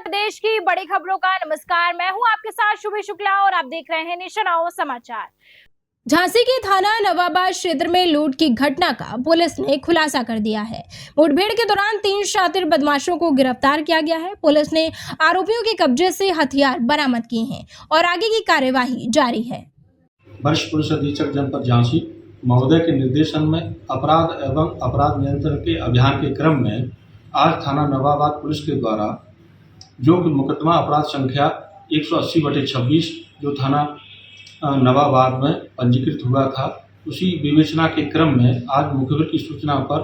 देश की बड़ी खबरों का नमस्कार। मैं हूं आपके साथ शुभी शुक्ला और आप देख रहे हैं नेशन आओ समाचार। झांसी के थाना नवाबाद क्षेत्र में लूट की घटना का पुलिस ने खुलासा कर दिया है। मुठभेड़ के दौरान 3 शातिर बदमाशों को गिरफ्तार किया गया है। पुलिस ने आरोपियों के कब्जे से हथियार बरामद किए हैं और आगे की कार्यवाही जारी है। वरिष्ठ पुलिस अधीक्षक जनपद झांसी महोदय के निर्देशन में अपराध एवं अपराध नियंत्रण के अभियान के क्रम में आज थाना नवाबाद पुलिस के द्वारा जो कि मुकदमा अपराध संख्या 180/26 जो थाना नवाबाद में पंजीकृत हुआ था, उसी विवेचना के क्रम में आज मुखबिर की सूचना पर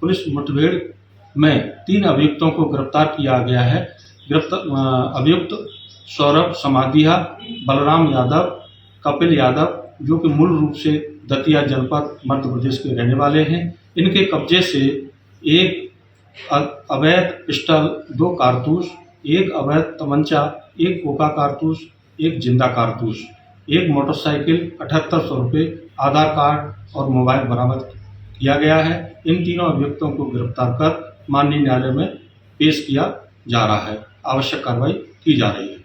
पुलिस मुठभेड़ में 3 अभियुक्तों को गिरफ्तार किया गया है। अभियुक्त सौरभ समाधिया, बलराम यादव, कपिल यादव जो कि मूल रूप से दतिया जनपद मध्य प्रदेश के रहने वाले हैं। इनके कब्जे से एक अवैध पिस्टल, 2 कारतूस, एक अवैध तमंचा, एक कोका कारतूस, एक जिंदा कारतूस, एक मोटरसाइकिल, 7800 रुपये, आधार कार्ड और मोबाइल बरामद किया गया है। इन तीनों अभियुक्तों को गिरफ्तार कर माननीय न्यायालय में पेश किया जा रहा है। आवश्यक कार्रवाई की जा रही है।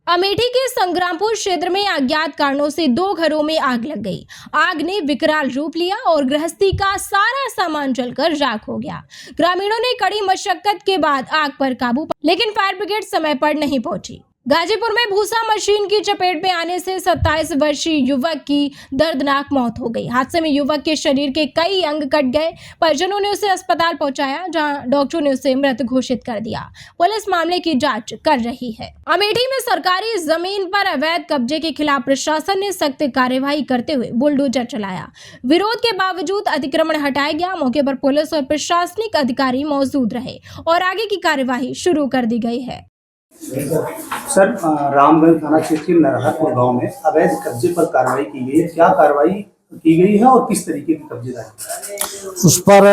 अमेठी के संग्रामपुर क्षेत्र में अज्ञात कारणों से 2 घरों में आग लग गई। आग ने विकराल रूप लिया और गृहस्थी का सारा सामान जलकर राख हो गया। ग्रामीणों ने कड़ी मशक्कत के बाद आग पर काबू पाया, लेकिन फायर ब्रिगेड समय पर नहीं पहुंची। गाजीपुर में भूसा मशीन की चपेट में आने से 27 वर्षीय युवक की दर्दनाक मौत हो गई। हादसे में युवक के शरीर के कई अंग कट गए। परिजनों ने उसे अस्पताल पहुंचाया, जहां डॉक्टरों ने उसे मृत घोषित कर दिया। पुलिस मामले की जांच कर रही है। अमेठी में सरकारी जमीन पर अवैध कब्जे के खिलाफ प्रशासन ने सख्त कार्यवाही करते हुए बुलडोजर चलाया। विरोध के बावजूद अतिक्रमण हटाया गया। मौके पर पुलिस और प्रशासनिक अधिकारी मौजूद रहे और आगे की कार्यवाही शुरू कर दी गई है। सर, रामगंज थाना क्षेत्र के नरहरपुर गांव में अवैध कब्जे पर कार्रवाई की गई है। क्या कार्रवाई की गई है और किस तरीके की कब्जेदारी? उस पर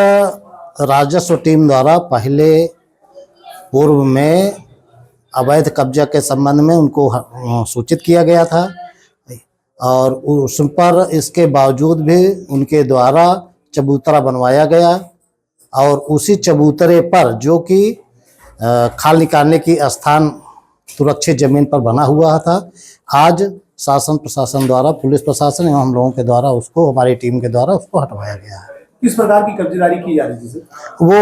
राजस्व टीम द्वारा पहले पूर्व में अवैध कब्जा के संबंध में उनको सूचित किया गया था और उस पर इसके बावजूद भी उनके द्वारा चबूतरा बनवाया गया और उसी चबूतरे पर जो कि खाल निकालने की स्थान सुरक्षित जमीन पर बना हुआ था, आज शासन प्रशासन द्वारा, पुलिस प्रशासन एवं हम लोगों के द्वारा उसको, हमारी टीम के द्वारा उसको हटवाया गया है। किस प्रकार की कब्जेदारी की जा रही थी सर? वो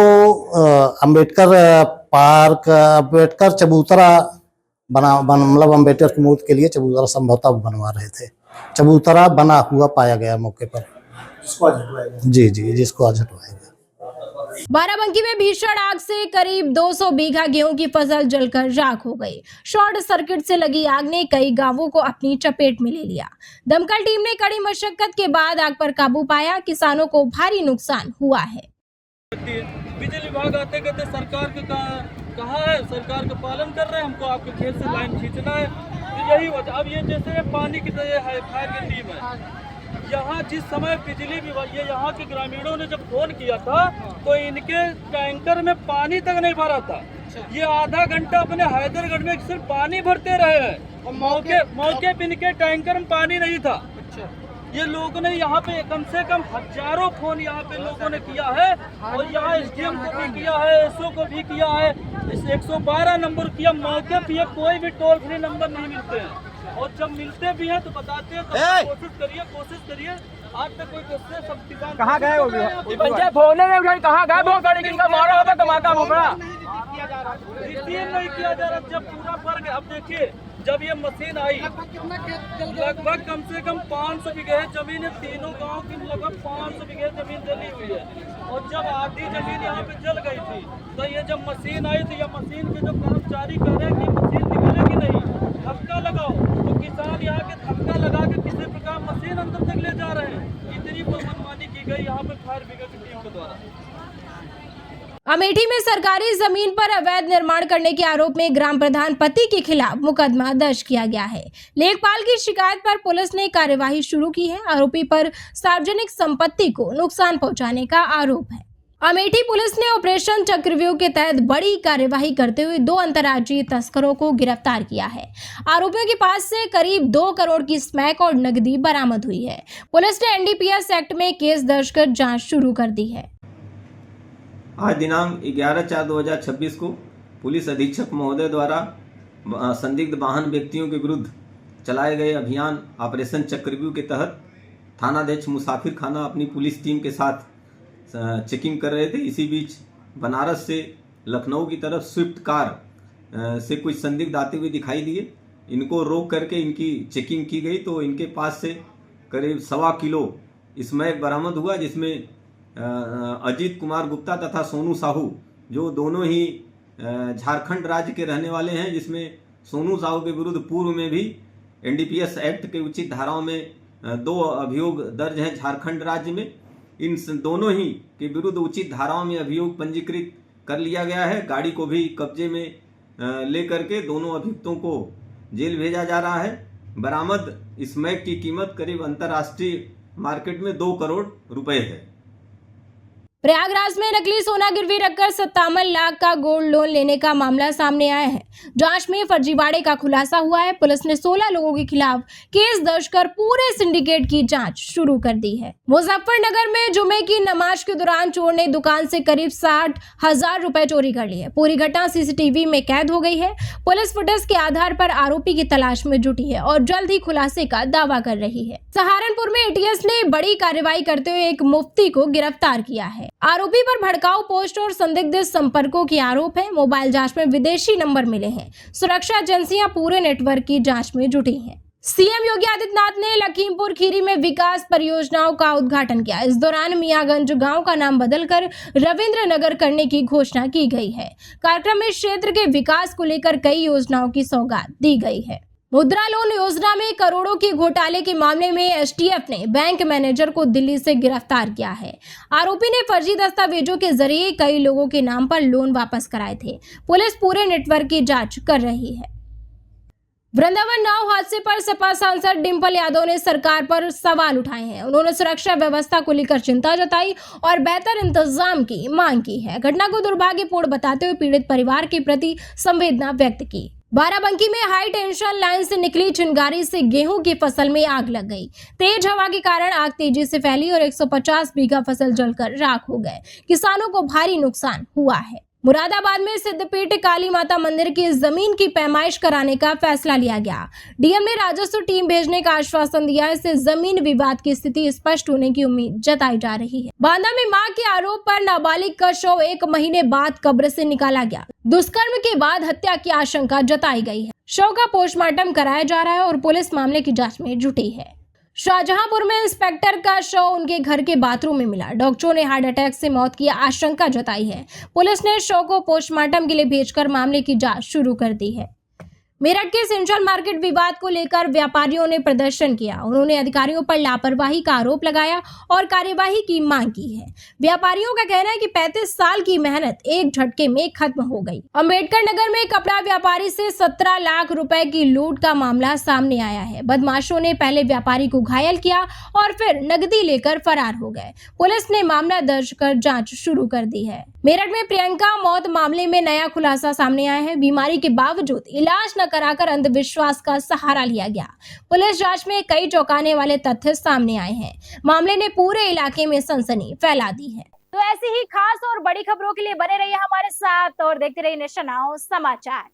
अंबेडकर पार्क, अंबेडकर चबूतरा मतलब अंबेडकर की मूर्ति के लिए चबूतरा संभवतः बनवा रहे थे। चबूतरा बना हुआ पाया गया मौके पर, जिसको आज हटवाया गया। जी, जिसको आज हटवाया गया। बाराबंकी में भीषण आग से करीब 200 बीघा गेहूं की फसल जलकर राख हो गई। शॉर्ट सर्किट से लगी आग ने कई गांवों को अपनी चपेट में ले लिया। दमकल टीम ने कड़ी मशक्कत के बाद आग पर काबू पाया। किसानों को भारी नुकसान हुआ है। बिजली विभाग आते कहते सरकार के कहा है, सरकार का पालन कर रहे हैं, हमको आपके खेत से लाइन खींचना है। तो यही वजह। अब ये जैसे पानी की फायर की टीम है यहाँ, जिस समय बिजली विभाग, ये यहाँ के ग्रामीणों ने जब फोन किया था तो इनके टैंकर में पानी तक नहीं भरा था। ये आधा घंटा अपने हैदरगढ़ में सिर्फ पानी भरते रहे हैं और मौके पे इनके टैंकर में पानी नहीं था। ये लोगों ने यहाँ पे कम से कम हजारों फोन यहाँ पे लोगों ने किया है और यहाँ SDM को भी किया है, SO को भी किया है, 112 नंबर किया। मौके पे कोई भी टोल फ्री नंबर नहीं मिलते हैं और जब मिलते भी हैं तो बताते हैं तो कोशिश करिए। आज तक कोई सब किसान कहाँ गए हो? फोन नहीं उठाई, कहाँ गए? बहुत गाड़ी किनका मारा होगा धमाका मुकड़ा नहीं किया जा रहा। जब पूरा फर्क है, अब देखिए जब ये मशीन आई लगभग कम से कम 500 बीघे जमीन है। तीनों गांव की लगभग 500 बीघे जमीन जली हुई है और जब आधी जमीन यहाँ पे जल गई थी तो ये जब मशीन आई तो ये मशीन के जो कर्मचारी कह रहे हैं कि मशीन निकलेगी नहीं, धक्का लगाओ, तो किसान यहाँ के धक्का लगा के किसी प्रकार मशीन अंदर तक ले जा रहे हैं। इतनी मनमानी की गई यहाँ पे फायर ब्रिगेड की टीम के द्वारा। अमेठी में सरकारी जमीन पर अवैध निर्माण करने के आरोप में ग्राम प्रधान पति के खिलाफ मुकदमा दर्ज किया गया है। लेखपाल की शिकायत पर पुलिस ने कार्यवाही शुरू की है। आरोपी पर सार्वजनिक संपत्ति को नुकसान पहुंचाने का आरोप है। अमेठी पुलिस ने ऑपरेशन चक्रव्यूह के तहत बड़ी कार्यवाही करते हुए 2 अंतर्राज्यीय तस्करों को गिरफ्तार किया है। आरोपियों के पास से करीब 2 करोड़ की स्मैक और नकदी बरामद हुई है। पुलिस ने NDPS एक्ट में केस दर्ज कर जांच शुरू कर दी है। आज दिनांक 11/4/2026 को पुलिस अधीक्षक महोदय द्वारा संदिग्ध वाहन व्यक्तियों के विरुद्ध चलाए गए अभियान ऑपरेशन चक्रव्यूह के तहत थानाध्यक्ष मुसाफिर खाना अपनी पुलिस टीम के साथ चेकिंग कर रहे थे। इसी बीच बनारस से लखनऊ की तरफ स्विफ्ट कार से कुछ संदिग्ध आते हुए दिखाई दिए। इनको रोक करके इनकी चेकिंग की गई तो इनके पास से करीब 1.25 किलो स्मैक बरामद हुआ, जिसमें अजीत कुमार गुप्ता तथा सोनू साहू जो दोनों ही झारखंड राज्य के रहने वाले हैं, जिसमें सोनू साहू के विरुद्ध पूर्व में भी एनडीपीएस एक्ट के उचित धाराओं में 2 अभियोग दर्ज हैं झारखंड राज्य में। इन दोनों ही के विरुद्ध उचित धाराओं में अभियोग पंजीकृत कर लिया गया है। गाड़ी को भी कब्जे में लेकर के दोनों अभियुक्तों को जेल भेजा जा रहा है। बरामद स्मैक की कीमत करीब अंतर्राष्ट्रीय मार्केट में 2 करोड़ रुपए है। प्रयागराज में नकली सोना गिरवी रखकर 57 लाख का गोल्ड लोन लेने का मामला सामने आया है। जांच में फर्जीवाड़े का खुलासा हुआ है। पुलिस ने 16 लोगों के खिलाफ केस दर्ज कर पूरे सिंडिकेट की जांच शुरू कर दी है। मुजफ्फरनगर में जुमे की नमाज के दौरान चोर ने दुकान से करीब 60,000 रुपए चोरी कर लिए। पूरी घटना सीसीटीवी में कैद हो गई है। पुलिस फुटेज के आधार पर आरोपी की तलाश में जुटी है और जल्द ही खुलासे का दावा कर रही है। सहारनपुर में एटीएस ने बड़ी कार्रवाई करते हुए एक मुफ्ती को गिरफ्तार किया है। आरोपी पर भड़काऊ पोस्ट और संदिग्ध संपर्कों की आरोप है। मोबाइल जांच में विदेशी नंबर मिले हैं। सुरक्षा एजेंसियां पूरे नेटवर्क की जांच में जुटी हैं। सीएम योगी आदित्यनाथ ने लखीमपुर खीरी में विकास परियोजनाओं का उद्घाटन किया। इस दौरान मियागंज गांव का नाम बदलकर रविंद्र नगर करने की घोषणा की गई है। कार्यक्रम में क्षेत्र के विकास को लेकर कई योजनाओं की सौगात दी गई है। मुद्रा लोन योजना में करोड़ों के घोटाले के मामले में एसटीएफ ने बैंक मैनेजर को दिल्ली से गिरफ्तार किया है। आरोपी ने फर्जी दस्तावेजों के जरिए कई लोगों के नाम पर लोन वापस कराए थे। पुलिस पूरे नेटवर्क की जांच कर रही है। वृंदावन नाव हादसे पर सपा सांसद डिंपल यादव ने सरकार पर सवाल उठाए हैं। उन्होंने सुरक्षा व्यवस्था को लेकर चिंता जताई और बेहतर इंतजाम की मांग की है। घटना को दुर्भाग्यपूर्ण बताते हुए पीड़ित परिवार के प्रति संवेदना व्यक्त की। बाराबंकी में हाई टेंशन लाइन से निकली चिंगारी से गेहूं की फसल में आग लग गई। तेज हवा के कारण आग तेजी से फैली और 150 बीघा फसल जलकर राख हो गए। किसानों को भारी नुकसान हुआ है। मुरादाबाद में सिद्धपीठ काली माता मंदिर की जमीन की पैमाइश कराने का फैसला लिया गया। डीएम ने राजस्व टीम भेजने का आश्वासन दिया। इससे जमीन विवाद की स्थिति स्पष्ट होने की उम्मीद जताई जा रही है। बांदा में मां के आरोप पर नाबालिग का शव 1 महीने बाद कब्र से निकाला गया। दुष्कर्म के बाद हत्या की आशंका जताई गई है। शव का पोस्टमार्टम कराया जा रहा है और पुलिस मामले की जाँच में जुटी है। शाहजहांपुर में इंस्पेक्टर का शव उनके घर के बाथरूम में मिला। डॉक्टरों ने हार्ट अटैक से मौत की आशंका जताई है। पुलिस ने शव को पोस्टमार्टम के लिए भेजकर मामले की जांच शुरू कर दी है। मेरठ के सेंट्रल मार्केट विवाद को लेकर व्यापारियों ने प्रदर्शन किया। उन्होंने अधिकारियों पर लापरवाही का आरोप लगाया और कार्यवाही की मांग की है। व्यापारियों का कहना है कि 35 साल की मेहनत एक झटके में खत्म हो गई। अंबेडकर नगर में कपड़ा व्यापारी से 17 लाख रुपए की लूट का मामला सामने आया है। बदमाशों ने पहले व्यापारी को घायल किया और फिर नकदी लेकर फरार हो गए। पुलिस ने मामला दर्ज कर जाँच शुरू कर दी है। मेरठ में प्रियंका मौत मामले में नया खुलासा सामने आया है। बीमारी के बावजूद इलाज न कराकर अंधविश्वास का सहारा लिया गया। पुलिस जांच में कई चौंकाने वाले तथ्य सामने आए हैं। मामले ने पूरे इलाके में सनसनी फैला दी है। तो ऐसी ही खास और बड़ी खबरों के लिए बने रहिए हमारे साथ और देखते रहिए नेशन नाउ समाचार।